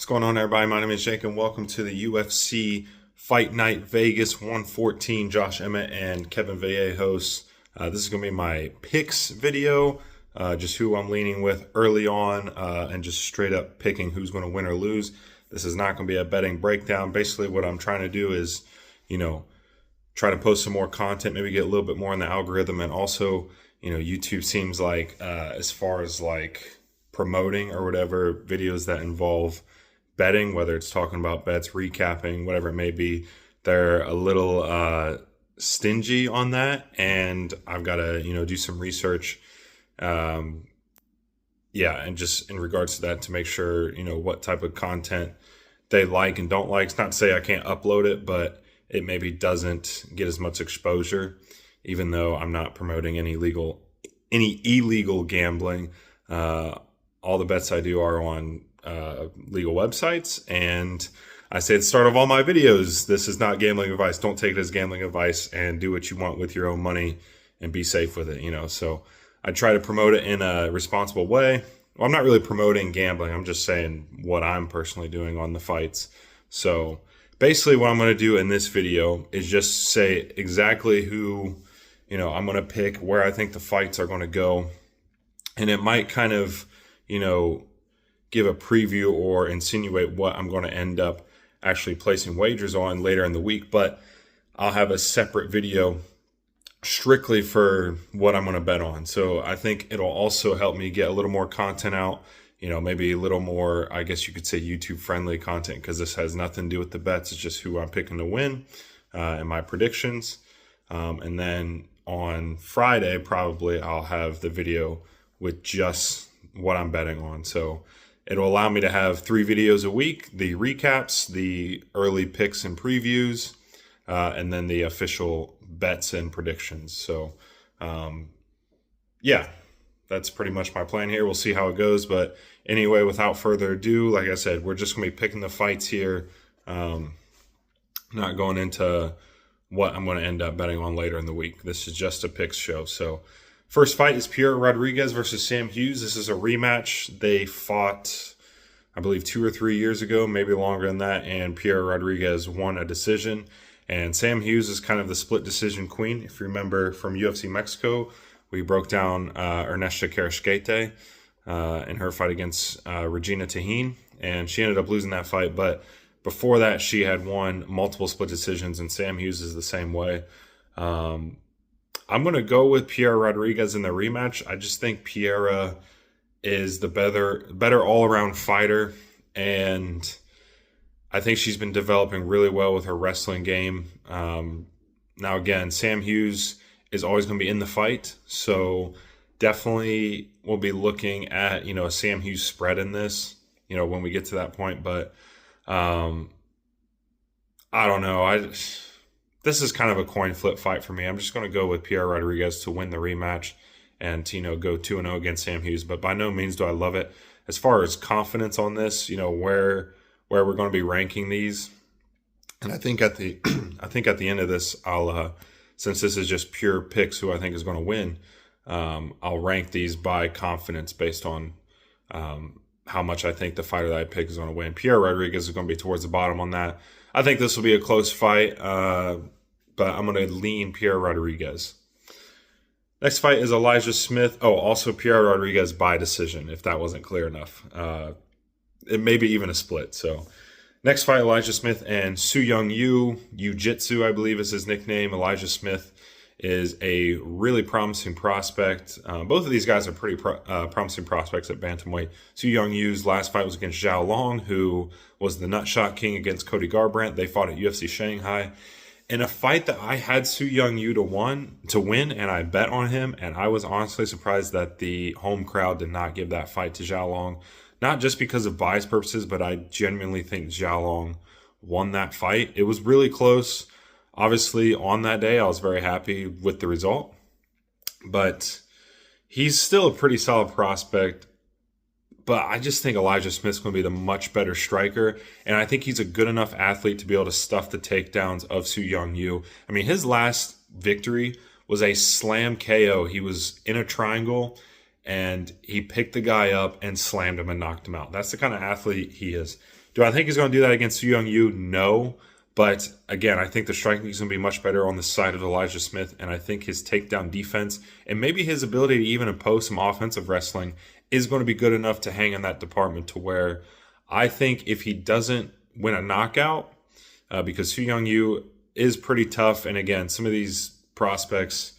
What's going on, everybody? My name is Jake, and welcome to the UFC Fight Night Vegas 114. Josh Emmett and Kevin Vallejos. This is going to be my picks video, just who I'm leaning with early on, and just straight up picking who's going to win or lose. This is not going to be a betting breakdown. Basically, what I'm trying to do is, try to post some more content, maybe get a little bit more in the algorithm, and also, YouTube seems like, as far as like promoting or whatever videos that involve betting, whether it's talking about bets, recapping, whatever it may be, they're a little stingy on that, and I've got to do some research, and just in regards to that, to make sure what type of content they like and don't like. It's not to say I can't upload it, but it maybe doesn't get as much exposure, even though I'm not promoting any illegal gambling. All the bets I do are on legal websites, and I say at the start of all my videos, this is not gambling advice. Don't take it as gambling advice, and do what you want with your own money and be safe with it. So I try to promote it in a responsible way. Well, I'm not really promoting gambling. I'm just saying what I'm personally doing on the fights. So basically what I'm going to do in this video is just say exactly who I'm going to pick, where I think the fights are going to go, and it might kind of give a preview or insinuate what I'm going to end up actually placing wagers on later in the week. But I'll have a separate video strictly for what I'm going to bet on. So I think it'll also help me get a little more content out, maybe a little more, I guess you could say, YouTube friendly content, because this has nothing to do with the bets. It's just who I'm picking to win and my predictions. And then on Friday, probably I'll have the video with just what I'm betting on. So it'll allow me to have 3 videos a week: the recaps, the early picks and previews, and then the official bets and predictions. So, that's pretty much my plan here. We'll see how it goes. But anyway, without further ado, like I said, we're just going to be picking the fights here, not going into what I'm going to end up betting on later in the week. This is just a picks show. So first fight is Pierre Rodriguez versus Sam Hughes. This is a rematch. They fought, I believe, 2 or 3 years ago, maybe longer than that, and Pierre Rodriguez won a decision. And Sam Hughes is kind of the split decision queen. If you remember from UFC Mexico, we broke down Ernesto Carrasquete in her fight against Regina Tahin, and she ended up losing that fight. But before that, she had won multiple split decisions, and Sam Hughes is the same way. I'm going to go with Pierre Rodriguez in the rematch. I just think Pierre is the better all-around fighter, and I think she's been developing really well with her wrestling game. Now, again, Sam Hughes is always going to be in the fight, so definitely we'll be looking at, a Sam Hughes spread in this, when we get to that point. But I don't know. This is kind of a coin flip fight for me. I'm just going to go with Pierre Rodriguez to win the rematch and to, go 2-0 against Sam Hughes. But by no means do I love it. As far as confidence on this, where we're going to be ranking these, and I think at the end of this, I'll since this is just pure picks who I think is going to win, I'll rank these by confidence based on how much I think the fighter that I pick is going to win. Pierre Rodriguez is going to be towards the bottom on that. I think this will be a close fight, but I'm going to lean Pierre Rodriguez. Next fight is Elijah Smith. Oh, also Pierre Rodriguez by decision, if that wasn't clear enough. It may be even a split. So next fight, Elijah Smith and Soo Young Yu. Jiu-Jitsu, I believe, is his nickname. Elijah Smith is a really promising prospect. Both of these guys are pretty promising prospects at bantamweight. Soo Young Yu's last fight was against Zhao Long, who was the Nutshot King against Cody Garbrandt. They fought at UFC Shanghai in a fight that I had Soo Young Yu to win, and I bet on him. And I was honestly surprised that the home crowd did not give that fight to Zhao Long. Not just because of bias purposes, but I genuinely think Zhao Long won that fight. It was really close. Obviously, on that day, I was very happy with the result. But he's still a pretty solid prospect. But I just think Elijah Smith's going to be the much better striker. And I think he's a good enough athlete to be able to stuff the takedowns of Soo Young Yu. I mean, his last victory was a slam KO. He was in a triangle, and he picked the guy up and slammed him and knocked him out. That's the kind of athlete he is. Do I think he's going to do that against Su Young Yu? No. But again, I think the striking is going to be much better on the side of Elijah Smith, and I think his takedown defense and maybe his ability to even impose some offensive wrestling is going to be good enough to hang in that department to where I think if he doesn't win a knockout, because Su Young Yu is pretty tough, and again, some of these prospects,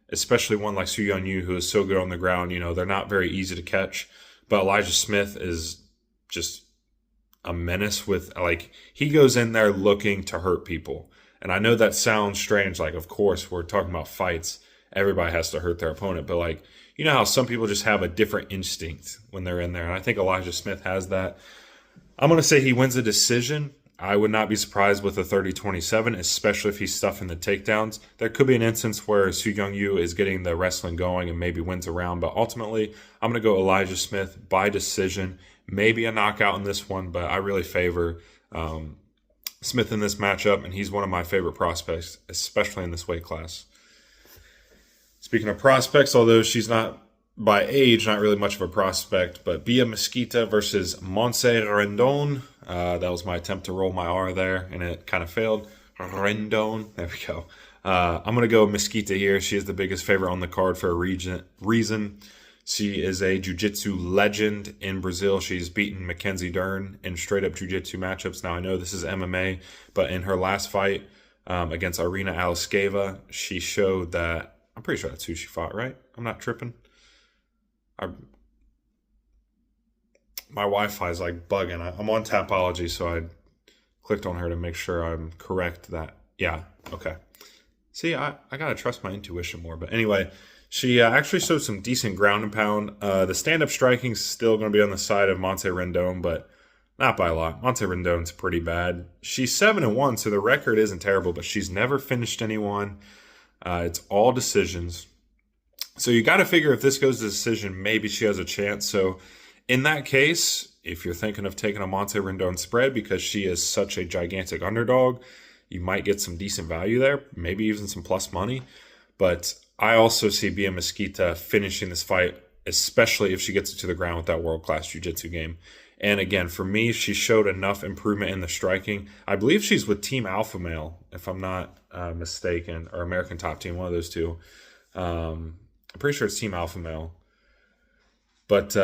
especially one like Su Young Yu, who is so good on the ground, they're not very easy to catch. But Elijah Smith is just a menace with, he goes in there looking to hurt people. And I know that sounds strange. Of course, we're talking about fights. Everybody has to hurt their opponent. But, how some people just have a different instinct when they're in there. And I think Elijah Smith has that. I'm going to say he wins a decision. I would not be surprised with a 30-27, especially if he's stuffing the takedowns. There could be an instance where Su Young Yu is getting the wrestling going and maybe wins a round. But ultimately, I'm going to go Elijah Smith by decision. Maybe a knockout in this one, but I really favor Smith in this matchup, and he's one of my favorite prospects, especially in this weight class. Speaking of prospects, although she's not by age, not really much of a prospect, but Bia Mesquita versus Montse Rendon. That was my attempt to roll my R there, and it kind of failed. Rendon. There we go. I'm going to go Mesquita here. She is the biggest favorite on the card for a reason. She is a jiu-jitsu legend in Brazil. She's beaten Mackenzie Dern in straight-up jiu-jitsu matchups. Now, I know this is MMA, but in her last fight against Irina Aliskeva, she showed that... I'm pretty sure that's who she fought, right? I'm not tripping. My Wi-Fi is bugging. I'm on Tapology, so I clicked on her to make sure I'm correct that... Yeah, okay. See, I got to trust my intuition more. But anyway... She actually showed some decent ground and pound. The stand-up striking is still going to be on the side of Montse Rendon, but not by a lot. Montse Rendon's pretty bad. She's 7-1, so the record isn't terrible, but she's never finished anyone. It's all decisions. So you got to figure if this goes to decision, maybe she has a chance. So in that case, if you're thinking of taking a Montse Rendon spread because she is such a gigantic underdog, you might get some decent value there, maybe even some plus money. But I also see Bia Mesquita finishing this fight, especially if she gets it to the ground with that world-class jiu-jitsu game. And again, for me, she showed enough improvement in the striking. I believe she's with Team Alpha Male, if I'm not mistaken, or American Top Team, one of those two. I'm pretty sure it's Team Alpha Male. But,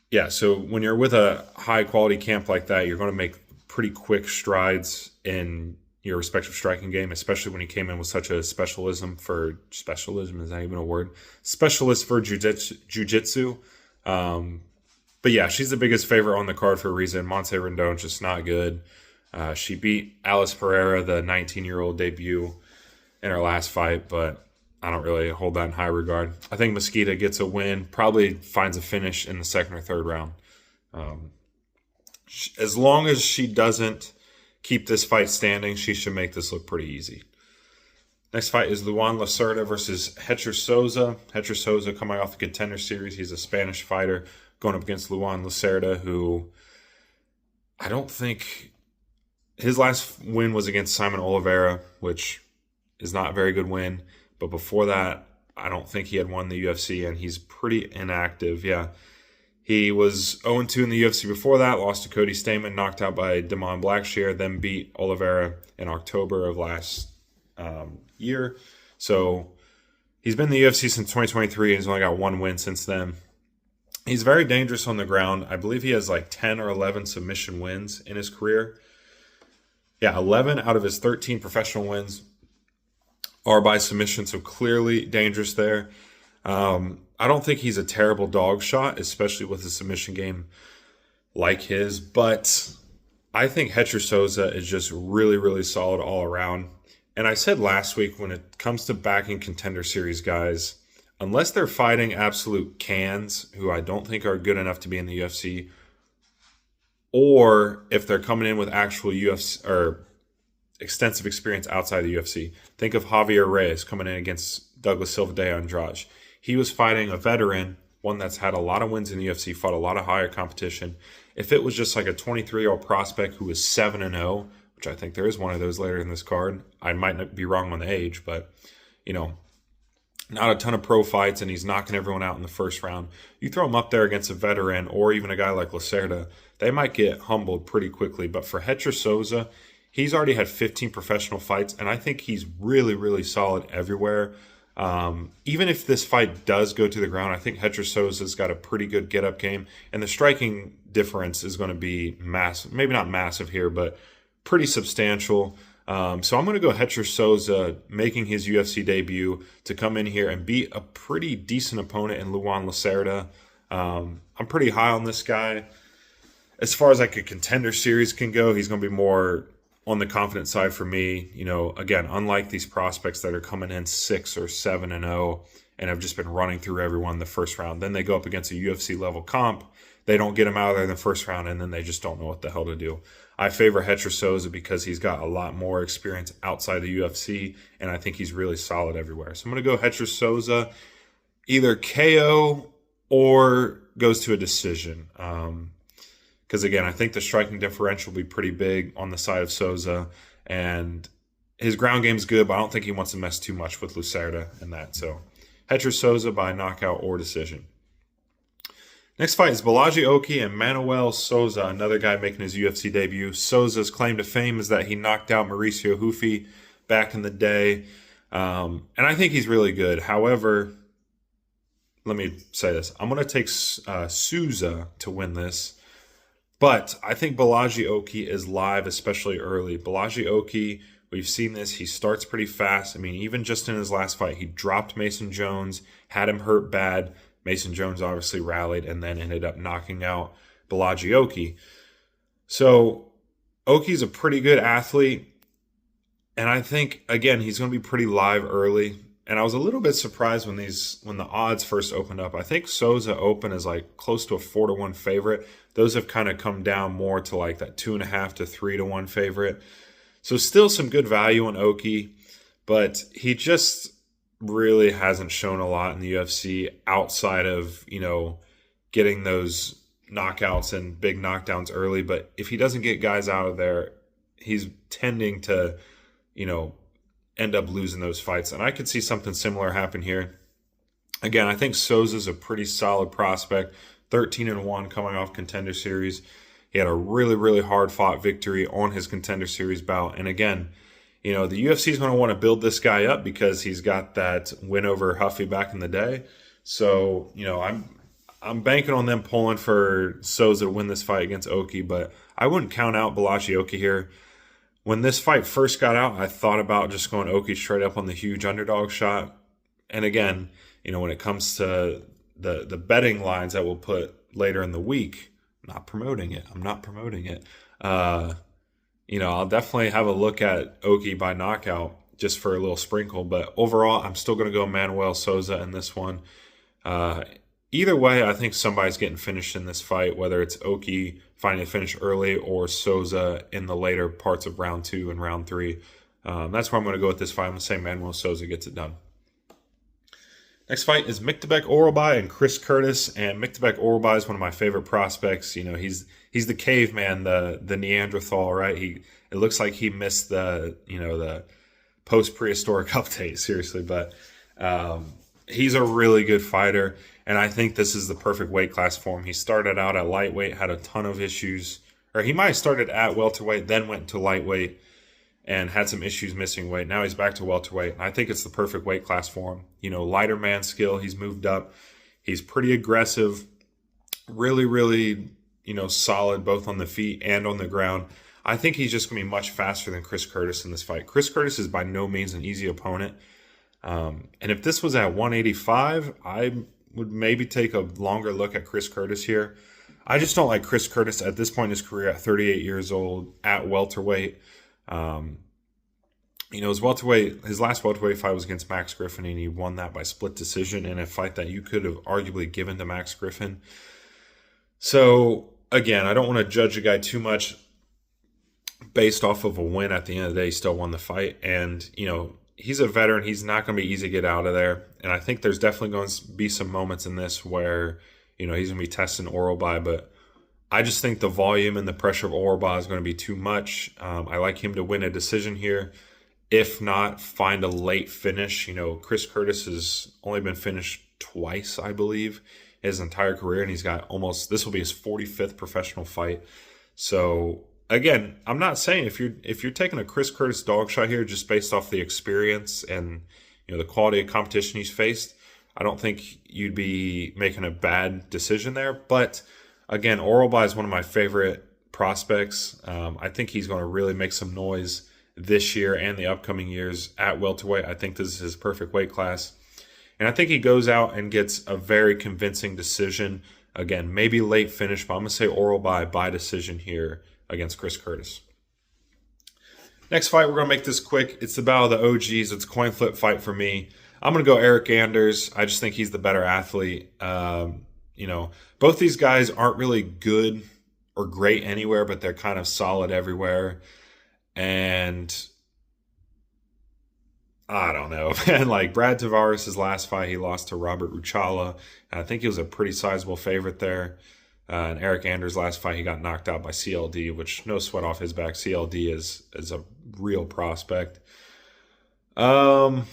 yeah, so when you're with a high-quality camp like that, you're going to make pretty quick strides in your respective striking game, especially when he came in with such a specialism, is that even a word? Specialist for jiu-jitsu. But yeah, she's the biggest favorite on the card for a reason. Montse Rendon's just not good. She beat Alice Pereira, the 19-year-old debut, in her last fight, but I don't really hold that in high regard. I think Mesquita gets a win, probably finds a finish in the second or third round. As long as she doesn't keep this fight standing, she should make this look pretty easy. Next fight is Luan Lacerda versus Hecher Souza. Hecher Souza coming off the Contender Series. He's a Spanish fighter going up against Luan Lacerda, who I don't think... His last win was against Simon Oliveira, which is not a very good win. But before that, I don't think he had won the UFC, and he's pretty inactive. Yeah. He was 0-2 in the UFC before that, lost to Cody Stamann, knocked out by Damon Blackshear, then beat Oliveira in October of last year. So he's been in the UFC since 2023, and he's only got one win since then. He's very dangerous on the ground. I believe he has 10 or 11 submission wins in his career. Yeah, 11 out of his 13 professional wins are by submission, so clearly dangerous there. I don't think he's a terrible dog shot, especially with a submission game like his, but I think Hecher Souza is just really, really solid all around. And I said last week, when it comes to backing Contender Series guys, unless they're fighting absolute cans, who I don't think are good enough to be in the UFC, or if they're coming in with actual UFC or extensive experience outside the UFC. Think of Javier Reyes coming in against Douglas Silva de Andrade. He was fighting a veteran, one that's had a lot of wins in the UFC, fought a lot of higher competition. If it was just a 23-year-old prospect who was 7-0, which I think there is one of those later in this card, I might not be wrong on the age, but, not a ton of pro fights, and he's knocking everyone out in the first round. You throw him up there against a veteran or even a guy like Lacerda, they might get humbled pretty quickly. But for Hector Souza, he's already had 15 professional fights, and I think he's really, really solid everywhere. Even if this fight does go to the ground, I think Hector Souza's got a pretty good get-up game, and the striking difference is going to be massive. Maybe not massive here, but pretty substantial. So I'm going to go Hector Souza making his UFC debut to come in here and beat a pretty decent opponent in Luan Lacerda. I'm pretty high on this guy. As far as like a contender series can go, he's going to be more on the confident side for me. You know, again, unlike these prospects that are coming in 6 or 7-0 and have just been running through everyone in the first round. Then they go up against a UFC level comp. They don't get him out of there in the first round, and then they just don't know what the hell to do. I favor Hector Souza because he's got a lot more experience outside the UFC, and I think he's really solid everywhere. So I'm going to go Hector Souza, either KO or goes to a decision. Because, again, I think the striking differential will be pretty big on the side of Souza, and his ground game's good, but I don't think he wants to mess too much with Lacerda and that. So Hector Souza by knockout or decision. Next fight is Balaji Oki and Manuel Souza, another guy making his UFC debut. Souza's claim to fame is that he knocked out Mauricio Hufi back in the day. And I think he's really good. However, let me say this. I'm going to take Souza to win this. But I think Balaji Oki is live, especially early. Balaji Oki, we've seen this. He starts pretty fast. I mean, even just in his last fight, he dropped Mason Jones, had him hurt bad. Mason Jones obviously rallied and then ended up knocking out Balaji Oki. So Oki's a pretty good athlete. And I think, again, he's going to be pretty live early. And I was a little bit surprised when the odds first opened up. I think Souza opened as like close to a 4-1 favorite. Those have kind of come down more to like that 2.5 to 3-1 favorite. So still some good value on Oki, but he just really hasn't shown a lot in the UFC outside of, you know, getting those knockouts and big knockdowns early. But if he doesn't get guys out of there, he's tending to, you know, end up losing those fights. And I could see something similar happen here. Again, I think Souza's a pretty solid prospect, 13-1 coming off Contender Series. He had a really, really hard-fought victory on his Contender Series bout. And again, you know, the UFC is going to want to build this guy up because he's got that win over Huffy back in the day. So, you know, I'm banking on them pulling for Souza to win this fight against Oki, but I wouldn't count out Balaji Oki here. When this fight first got out, I thought about just going Oki straight up on the huge underdog shot. And again, you know, when it comes to the betting lines that we'll put later in the week, I'm not promoting it. You know, I'll definitely have a look at Oki by knockout just for a little sprinkle. But overall, I'm still going to go Manuel Souza in this one. Either way, I think somebody's getting finished in this fight, whether it's Oki finding a finish early or Souza in the later parts of round 2 and round 3. That's where I'm going to go with this fight. I'm going to say Manuel Souza gets it done. Next fight is Miktabek Orolbai and Chris Curtis. And Miktabek Orolbai is one of my favorite prospects. You know, he's the caveman, the Neanderthal, right? It looks like he missed the post-prehistoric update, seriously. But he's a really good fighter, and I think this is the perfect weight class for him. He started out at lightweight, had a ton of issues. Or he might have started at welterweight, then went to lightweight, and had some issues missing weight. Now he's back to welterweight, and I think it's the perfect weight class for him. You know, lighter man skill, he's moved up. He's pretty aggressive, really, really, you know, solid both on the feet and on the ground. I think he's just going to be much faster than Chris Curtis in this fight. Chris Curtis is by no means an easy opponent. And if this was at 185, I would maybe take a longer look at Chris Curtis here. I just don't like Chris Curtis at this point in his career at 38 years old at welterweight. You know, his last welterweight fight was against Max Griffin, and he won that by split decision in a fight that you could have arguably given to Max Griffin. So, again, I don't want to judge a guy too much based off of a win. At the end of the day, he still won the fight. And, you know, he's a veteran. He's not going to be easy to get out of there. And I think there's definitely going to be some moments in this where, you know, he's going to be testing Orolbai. But I just think the volume and the pressure of Orolbai is going to be too much. I like him to win a decision here. If not, find a late finish. Chris Curtis has only been finished twice, I believe, his entire career, and he's got this will be his 45th professional fight. So again, I'm not saying if you're taking a Chris Curtis dog shot here just based off the experience and the quality of competition he's faced, I don't think you'd be making a bad decision there. But again, Orolbai is one of my favorite prospects. I think he's going to really make some noise this year and the upcoming years at welterweight. I think this is his perfect weight class. And I think he goes out and gets a very convincing decision. Again, maybe late finish, but I'm going to say Orolbai by decision here against Chris Curtis. Next fight, we're going to make this quick. It's the battle of the OGs. It's a coin flip fight for me. I'm going to go Eric Anders. I just think he's the better athlete. Both these guys aren't really good or great anywhere, but they're kind of solid everywhere. And I don't know, man. Like Brad Tavares' last fight, he lost to Robert Ruchala. And I think he was a pretty sizable favorite there. And Eric Anders' last fight, he got knocked out by CLD, which no sweat off his back. CLD is a real prospect. There's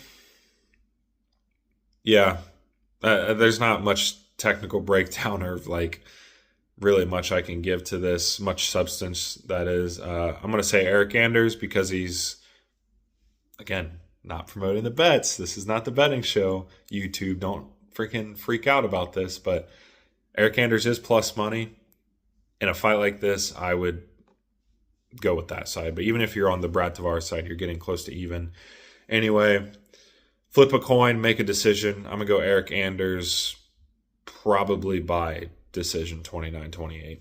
not much technical breakdown or really much I can give to this, much substance that is. I'm going to say Eric Anders because he's, again, not promoting the bets. This is not the betting show. YouTube, don't freaking freak out about this, but Eric Anders is plus money. In a fight like this, I would go with that side. But even if you're on the Brad Tavares side, you're getting close to even. Anyway, flip a coin, make a decision. I'm going to go Eric Anders probably by decision 29-28.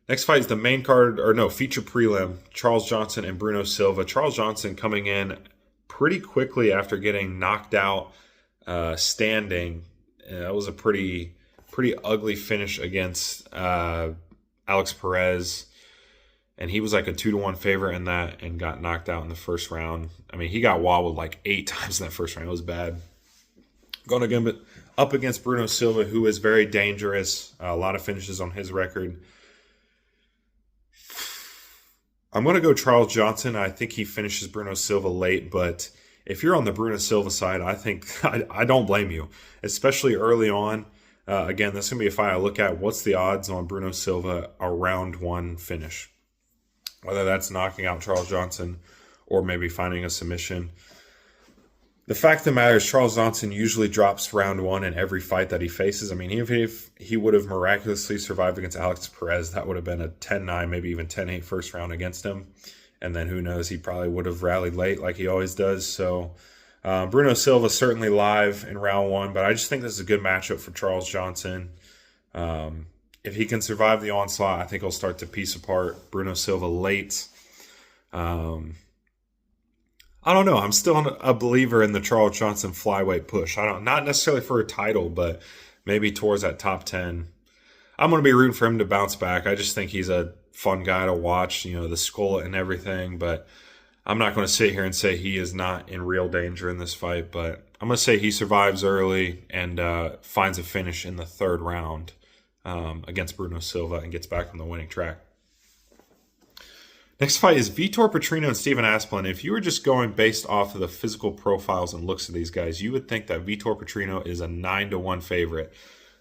Next fight is the main card, feature prelim. Charles Johnson and Bruno Silva. Charles Johnson coming in pretty quickly after getting knocked out standing. That was a pretty ugly finish against Alex Perez. And he was like a 2-1 favorite in that and got knocked out in the first round. I mean, he got wobbled like 8 times in that first round. It was bad. Going again, up against Bruno Silva, who is very dangerous. A lot of finishes on his record. I'm going to go Charles Johnson. I think he finishes Bruno Silva late, but if you're on the Bruno Silva side, I think I don't blame you, especially early on. Again, this is going to be a fight I look at. What's the odds on Bruno Silva a round 1 finish? Whether that's knocking out Charles Johnson or maybe finding a submission. The fact of the matter is Charles Johnson usually drops round 1 in every fight that he faces. I mean, even if he would have miraculously survived against Alex Perez, that would have been a 10-9, maybe even 10-8 first round against him. And then who knows, he probably would have rallied late like he always does. So Bruno Silva certainly live in round 1, but I just think this is a good matchup for Charles Johnson. If he can survive the onslaught, I think he'll start to piece apart Bruno Silva late. I don't know. I'm still a believer in the Charles Johnson flyweight push. Not necessarily for a title, but maybe towards that top 10. I'm going to be rooting for him to bounce back. I just think he's a fun guy to watch, the skull and everything. But I'm not going to sit here and say he is not in real danger in this fight. But I'm going to say he survives early and finds a finish in the 3rd round against Bruno Silva and gets back on the winning track. Next fight is Vitor Petrino and Steven Asplund. If you were just going based off of the physical profiles and looks of these guys, you would think that Vitor Petrino is a 9-1 favorite.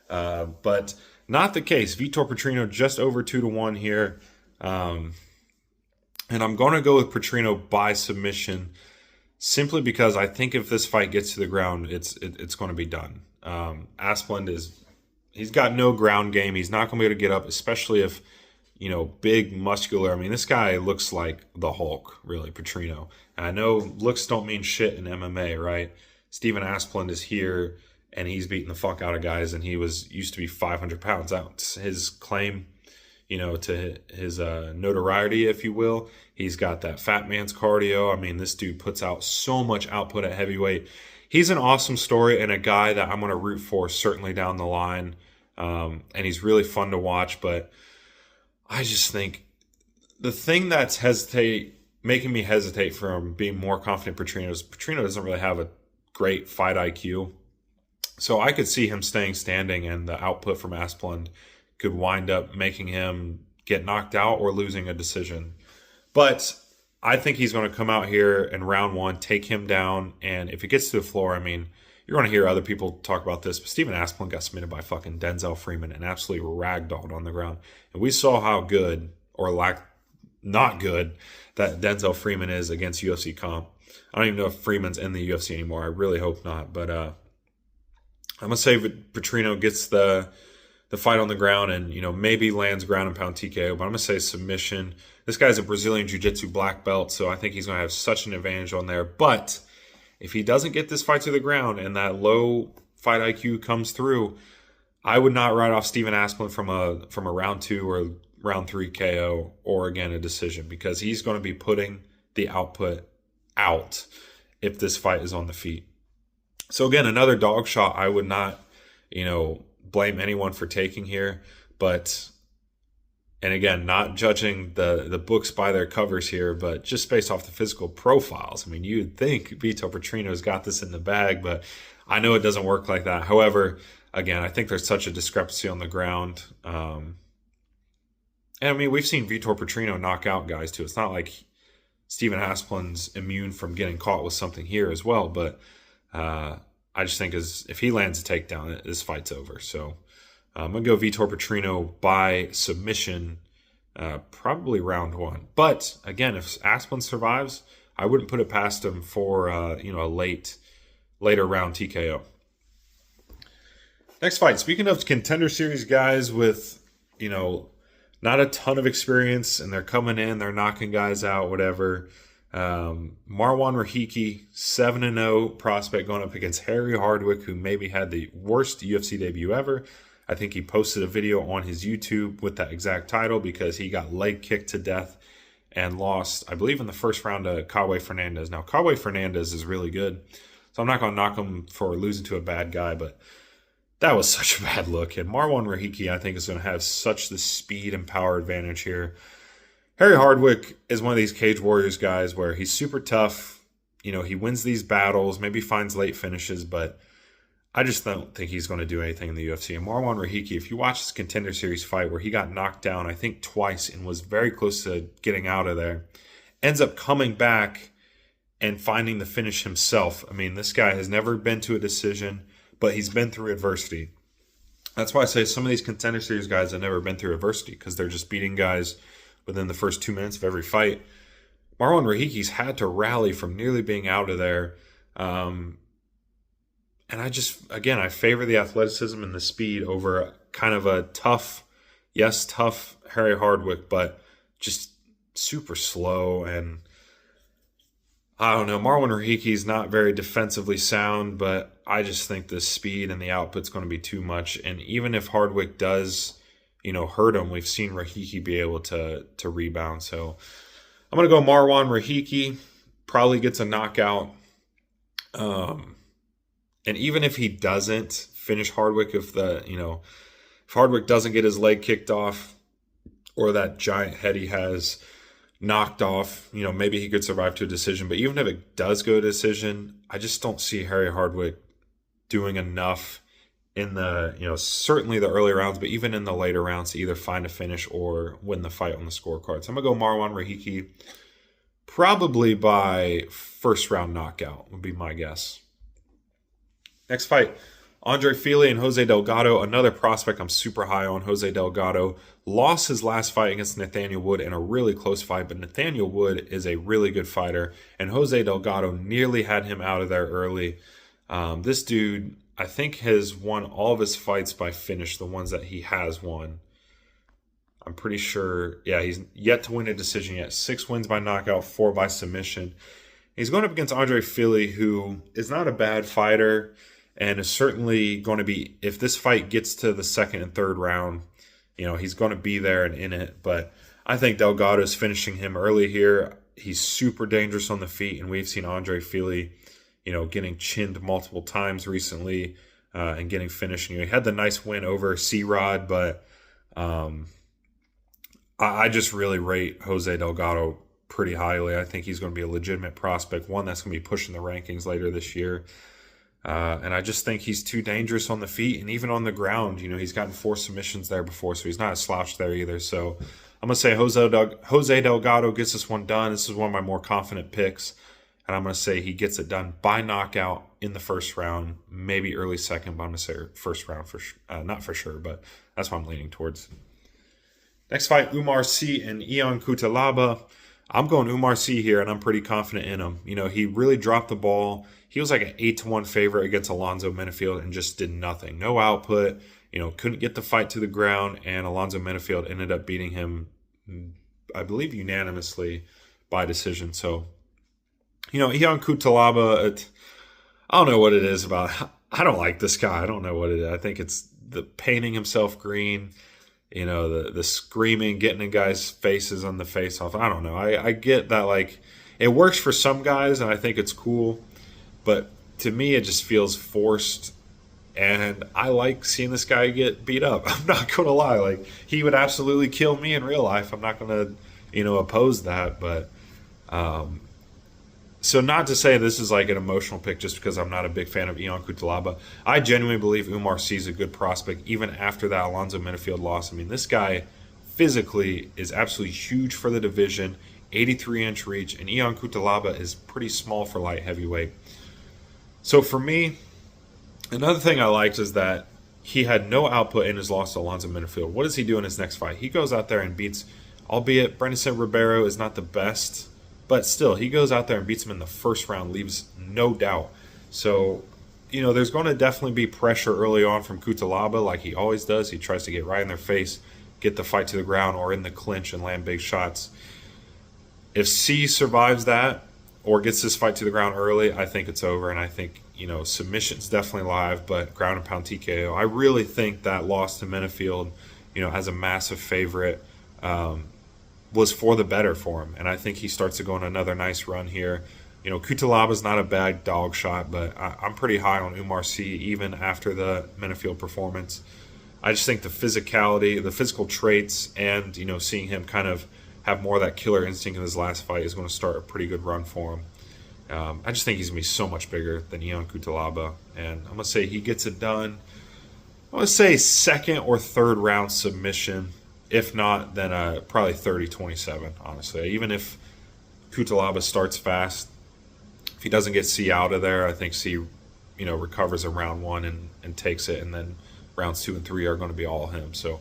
But not the case. Vitor Petrino just over 2-1 here. And I'm going to go with Petrino by submission simply because I think if this fight gets to the ground, it's going to be done. Asplund he's got no ground game. He's not going to be able to get up, especially if big, muscular. I mean, this guy looks like the Hulk, really, Petrino. And I know looks don't mean shit in MMA, right? Steven Asplund is here, and he's beating the fuck out of guys, and he used to be 500 pounds out. His claim, to his notoriety, if you will, he's got that fat man's cardio. I mean, this dude puts out so much output at heavyweight. He's an awesome story and a guy that I'm going to root for certainly down the line. And he's really fun to watch, but I just think the thing that's making me hesitate from being more confident Petrino is Petrino doesn't really have a great fight IQ. So I could see him staying standing and the output from Asplund could wind up making him get knocked out or losing a decision. But I think he's going to come out here in round one, take him down, and if it gets to the floor, I mean, you're going to hear other people talk about this, but Steven Aspinall got submitted by fucking Denzel Freeman and absolutely ragdolled on the ground. And we saw how good, or not good, that Denzel Freeman is against UFC comp. I don't even know if Freeman's in the UFC anymore. I really hope not. But I'm going to say Petrino gets the fight on the ground and, maybe lands ground and pound TKO. But I'm going to say submission. This guy's a Brazilian Jiu-Jitsu black belt, so I think he's going to have such an advantage on there. But if he doesn't get this fight to the ground and that low fight IQ comes through, I would not write off Steven Aspinall from a round 2 or round 3 KO or, again, a decision, because he's going to be putting the output out if this fight is on the feet. So, again, another dog shot I would not, blame anyone for taking here. But, and again, not judging the books by their covers here, but just based off the physical profiles. I mean, you'd think Vitor Petrino's got this in the bag, but I know it doesn't work like that. However, again, I think there's such a discrepancy on the ground. And I mean, we've seen Vitor Petrino knock out guys too. It's not like Steven Aspinall's immune from getting caught with something here as well. But I just think if he lands a takedown, this fight's over. So I'm going to go Vitor Petrino by submission, probably round 1. But again, if Aspinall survives, I wouldn't put it past him for a later round TKO. Next fight. Speaking of contender series guys with, not a ton of experience, and they're coming in, they're knocking guys out, whatever. Marwan Rahiki, 7-0 prospect going up against Harry Hardwick, who maybe had the worst UFC debut ever. I think he posted a video on his YouTube with that exact title because he got leg kicked to death and lost, I believe, in the first round to Cowboy Fernandez. Now, Cowboy Fernandez is really good, so I'm not going to knock him for losing to a bad guy, but that was such a bad look. And Marwan Rahiki, I think, is going to have such the speed and power advantage here. Harry Hardwick is one of these Cage Warriors guys where he's super tough. He wins these battles, maybe finds late finishes, but I just don't think he's going to do anything in the UFC. And Marwan Rahiki, if you watch this Contender Series fight where he got knocked down, I think twice, and was very close to getting out of there, ends up coming back and finding the finish himself. I mean, this guy has never been to a decision, but he's been through adversity. That's why I say some of these Contender Series guys have never been through adversity, because they're just beating guys within the first 2 minutes of every fight. Marwan Rahiki's had to rally from nearly being out of there. And I favor the athleticism and the speed over kind of a tough Harry Hardwick, but just super slow. And I don't know, Marwan Rahiki's not very defensively sound, but I just think the speed and the output's going to be too much. And even if Hardwick does, hurt him, we've seen Rahiki be able to rebound. So I'm going to go Marwan Rahiki, probably gets a knockout. And even if he doesn't finish Hardwick, if Hardwick doesn't get his leg kicked off or that giant head he has knocked off, maybe he could survive to a decision. But even if it does go to decision, I just don't see Harry Hardwick doing enough in the, certainly the early rounds, but even in the later rounds to either find a finish or win the fight on the scorecard. So I'm going to go Marwan Rahiki, probably by first round knockout would be my guess. Next fight, Andre Fili and Jose Delgado, another prospect I'm super high on. Jose Delgado lost his last fight against Nathaniel Wood in a really close fight, but Nathaniel Wood is a really good fighter, and Jose Delgado nearly had him out of there early. This dude, I think, has won all of his fights by finish, the ones that he has won. I'm pretty sure, he's yet to win a decision yet. 6 wins by knockout, 4 by submission. He's going up against Andre Fili, who is not a bad fighter, and is certainly going to be, if this fight gets to the second and third round, he's going to be there and in it. But I think Delgado's finishing him early here. He's super dangerous on the feet, and we've seen Andre Fili, getting chinned multiple times recently and getting finished. He had the nice win over C-Rod, but I just really rate Jose Delgado pretty highly. I think he's going to be a legitimate prospect, one that's going to be pushing the rankings later this year. And I just think he's too dangerous on the feet and even on the ground. He's gotten 4 submissions there before, so he's not a slouch there either. So I'm going to say Jose Delgado gets this one done. This is one of my more confident picks. And I'm going to say he gets it done by knockout in the first round, maybe early second, but I'm going to say first round, not for sure, but that's what I'm leaning towards. Next fight, Umar Sy and Ion Cutelaba. I'm going Umar Sy here, and I'm pretty confident in him. He really dropped the ball. He was like an 8-1 favorite against Alonzo Menifield and just did nothing. No output, couldn't get the fight to the ground, and Alonzo Menifield ended up beating him, I believe, unanimously by decision. So, Ion Cutelaba, I don't know what it is about. I don't like this guy. I don't know what it is. I think it's the painting himself green, the screaming, getting in guys' faces on the face-off. I don't know. I get that, like, it works for some guys, and I think it's cool. But to me, it just feels forced. And I like seeing this guy get beat up. I'm not going to lie. Like, he would absolutely kill me in real life. I'm not going to, oppose that. But, so not to say this is like an emotional pick just because I'm not a big fan of Ion Cutelaba. I genuinely believe Umar Sy is a good prospect even after that Alonzo Menifield loss. I mean, this guy physically is absolutely huge for the division, 83-inch reach, and Ion Cutelaba is pretty small for light heavyweight. So for me, another thing I liked is that he had no output in his loss to Alonzo Menifield. What does he do in his next fight? He goes out there and beats, albeit Brenison Ribeiro is not the best, but still, he goes out there and beats him in the first round, leaves no doubt. So, there's going to definitely be pressure early on from Cutelaba like he always does. He tries to get right in their face, get the fight to the ground or in the clinch and land big shots. If C survives that or gets this fight to the ground early, I think it's over. And I think, submission's definitely live, but ground and pound TKO. I really think that loss to Menifield, as a massive favorite, was for the better for him. And I think he starts to go on another nice run here. Cutelaba's not a bad dog shot, but I'm pretty high on Umar Sy even after the Menifield performance. I just think the physicality, the physical traits, and, seeing him kind of have more of that killer instinct in his last fight is going to start a pretty good run for him. I just think he's going to be so much bigger than Ion Cutelaba. And I'm going to say he gets it done. I want to say second or third round submission. If not, then probably 30-27, honestly. Even if Cutelaba starts fast, if he doesn't get C out of there, I think C, recovers in round 1 and takes it. And then rounds 2 and 3 are going to be all him. So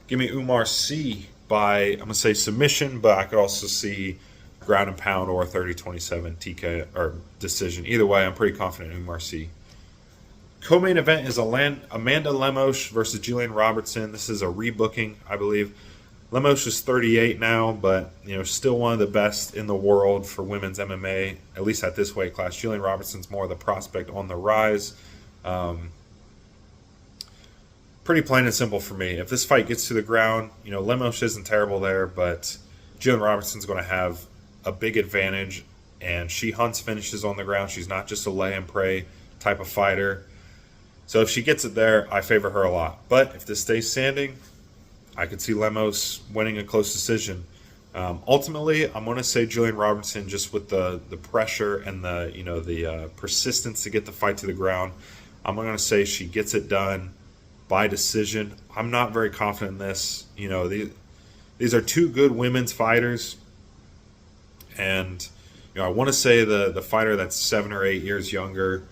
give me Umar Sy by, I'm going to say submission, but I could also see ground and pound or 30-27 TK or decision. Either way, I'm pretty confident in Umar Sy. Co-main event is Amanda Lemos versus Julian Robertson. This is a rebooking, I believe. Lemos is 38 now, but still one of the best in the world for women's MMA, at least at this weight class. Julian Robertson's more of the prospect on the rise. Pretty plain and simple for me. If this fight gets to the ground, Lemos isn't terrible there, but Julian Robertson's going to have a big advantage, and she hunts finishes on the ground. She's not just a lay and pray type of fighter. So if she gets it there, I favor her a lot. But if this stays standing, I could see Lemos winning a close decision. Ultimately, I'm going to say Julian Robertson, just with the pressure and the persistence to get the fight to the ground. I'm going to say she gets it done by decision. I'm not very confident in this. These are two good women's fighters, and I want to say the fighter that's 7 or 8 years younger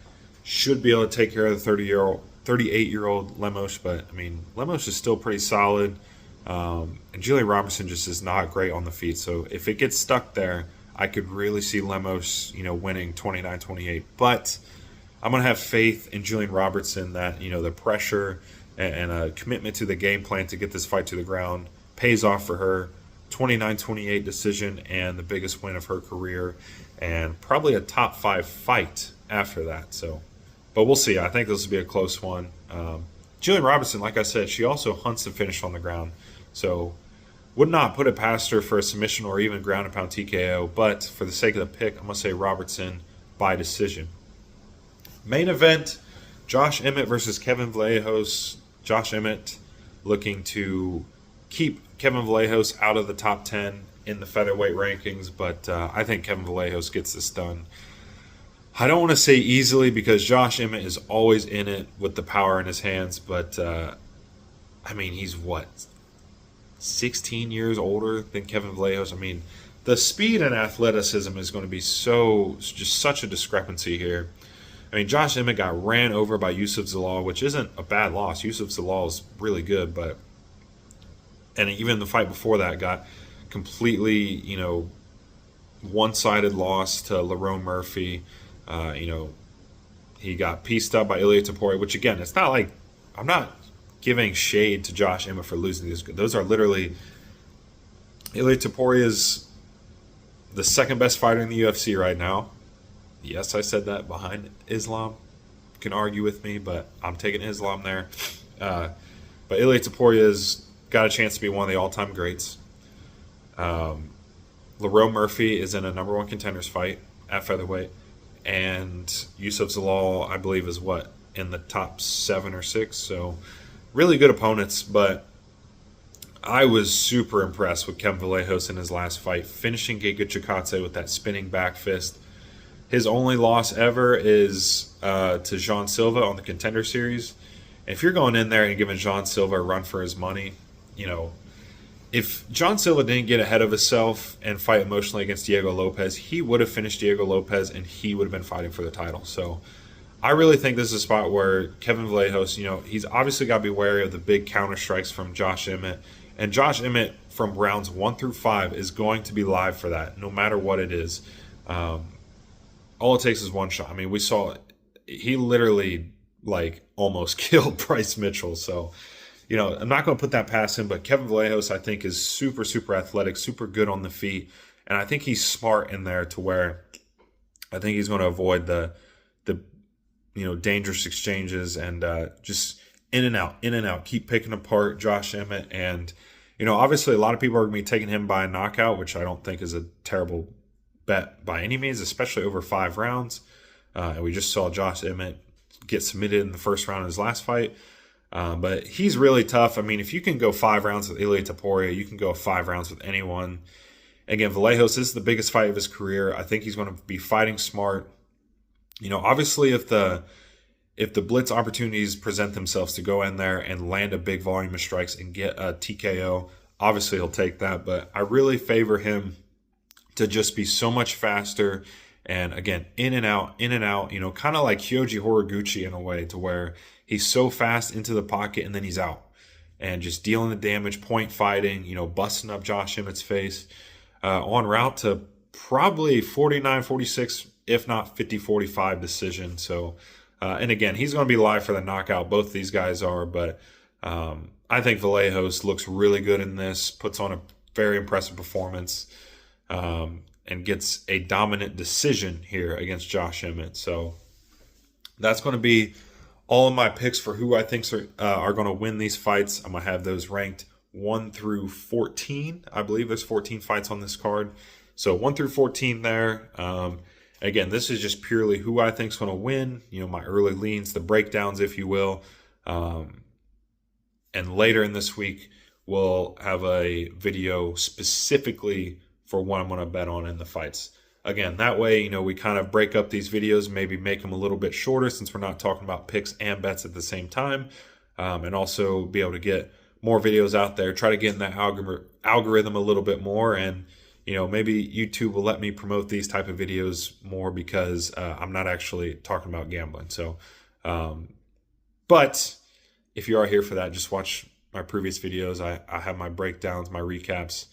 should be able to take care of the 38-year-old Lemos, but I mean, Lemos is still pretty solid, and Julian Robertson just is not great on the feet. So if it gets stuck there, I could really see Lemos, winning 29-28. But I'm gonna have faith in Julian Robertson that the pressure and a commitment to the game plan to get this fight to the ground pays off for her. 29-28 decision and the biggest win of her career, and probably a top 5 fight after that. So. But we'll see. I think this will be a close one. Julian Robertson, like I said, she also hunts the finish on the ground. So would not put it past her for a submission or even ground and pound TKO. But for the sake of the pick, I'm going to say Robertson by decision. Main event, Josh Emmett versus Kevin Vallejos. Josh Emmett looking to keep Kevin Vallejos out of the top 10 in the featherweight rankings. But I think Kevin Vallejos gets this done. I don't want to say easily because Josh Emmett is always in it with the power in his hands, but I mean, he's what, 16 years older than Kevin Vallejos? I mean, the speed and athleticism is going to be just such a discrepancy here. I mean, Josh Emmett got ran over by Yusuf Zalal, which isn't a bad loss. Yusuf Zalal is really good, and even the fight before that got completely, one-sided loss to Lerone Murphy. He got pieced up by Ilia Topuria, which again, it's not like I'm not giving shade to Josh Emmett for losing these. Those are literally Ilia Topuria is the second best fighter in the UFC right now. Yes, I said that behind Islam. You can argue with me, but I'm taking Islam there. But Ilia Topuria's got a chance to be one of the all-time greats. Lerone Murphy is in a number one contenders fight at featherweight. And Yusuf Zalal, I believe, is in the top 7 or 6. So really good opponents, but I was super impressed with Kevin Vallejos in his last fight, finishing Giga Chikadze with that spinning back fist. His only loss ever is to Jean Silva on the Contender Series. And if you're going in there and giving Jean Silva a run for his money, if John Silva didn't get ahead of himself and fight emotionally against Diego Lopez, he would have finished Diego Lopez and he would have been fighting for the title. So I really think this is a spot where Kevin Vallejos, he's obviously got to be wary of the big counter strikes from Josh Emmett. And Josh Emmett from rounds 1 through 5 is going to be live for that, no matter what it is. All it takes is one shot. I mean, we saw he literally almost killed Bryce Mitchell. So, I'm not going to put that past him, but Kevin Vallejos, I think, is super, super athletic, super good on the feet. And I think he's smart in there to where I think he's going to avoid the dangerous exchanges and just in and out, keep picking apart Josh Emmett. And, obviously a lot of people are going to be taking him by a knockout, which I don't think is a terrible bet by any means, especially over 5 rounds. And we just saw Josh Emmett get submitted in the first round of his last fight. But he's really tough. I mean, if you can go 5 rounds with Ilia Topuria, you can go 5 rounds with anyone. Again, Vallejos is the biggest fight of his career. I think he's going to be fighting smart. Obviously, if the blitz opportunities present themselves to go in there and land a big volume of strikes and get a TKO, obviously he'll take that. But I really favor him to just be so much faster. And again, in and out, kind of like Kyoji Horiguchi in a way, to where he's so fast into the pocket and then he's out and just dealing the damage, point fighting, busting up Josh Emmett's face en route to probably 49-46, if not 50-45 decision. So, and again, he's going to be live for the knockout. Both of these guys are, but I think Vallejos looks really good in this, puts on a very impressive performance, and gets a dominant decision here against Josh Emmett. So that's going to be all of my picks for who I think are going to win these fights. I'm going to have those ranked 1 through 14. I believe there's 14 fights on this card. So 1 through 14 there. Again, this is just purely who I think is going to win. My early leans, the breakdowns, if you will. And later in this week, we'll have a video specifically for what I'm going to bet on in the fights. Again, that way, we kind of break up these videos, maybe make them a little bit shorter since we're not talking about picks and bets at the same time, and also be able to get more videos out there, try to get in that algorithm a little bit more, and, maybe YouTube will let me promote these type of videos more because I'm not actually talking about gambling. So, but if you are here for that, just watch my previous videos. I have my breakdowns, my recaps,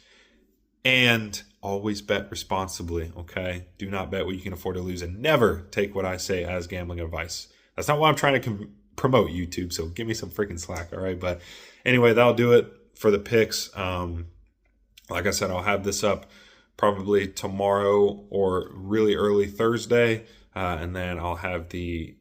and always bet responsibly, okay? Do not bet what you can afford to lose, and never take what I say as gambling advice. That's not what I'm trying to promote, YouTube, so give me some freaking slack, all right? But anyway, that'll do it for the picks. Like I said, I'll have this up probably tomorrow or really early Thursday, and then I'll have the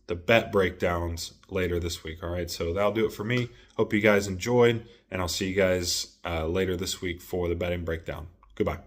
bet breakdowns later this week, all right? So that'll do it for me. Hope you guys enjoyed, and I'll see you guys later this week for the betting breakdown. Goodbye.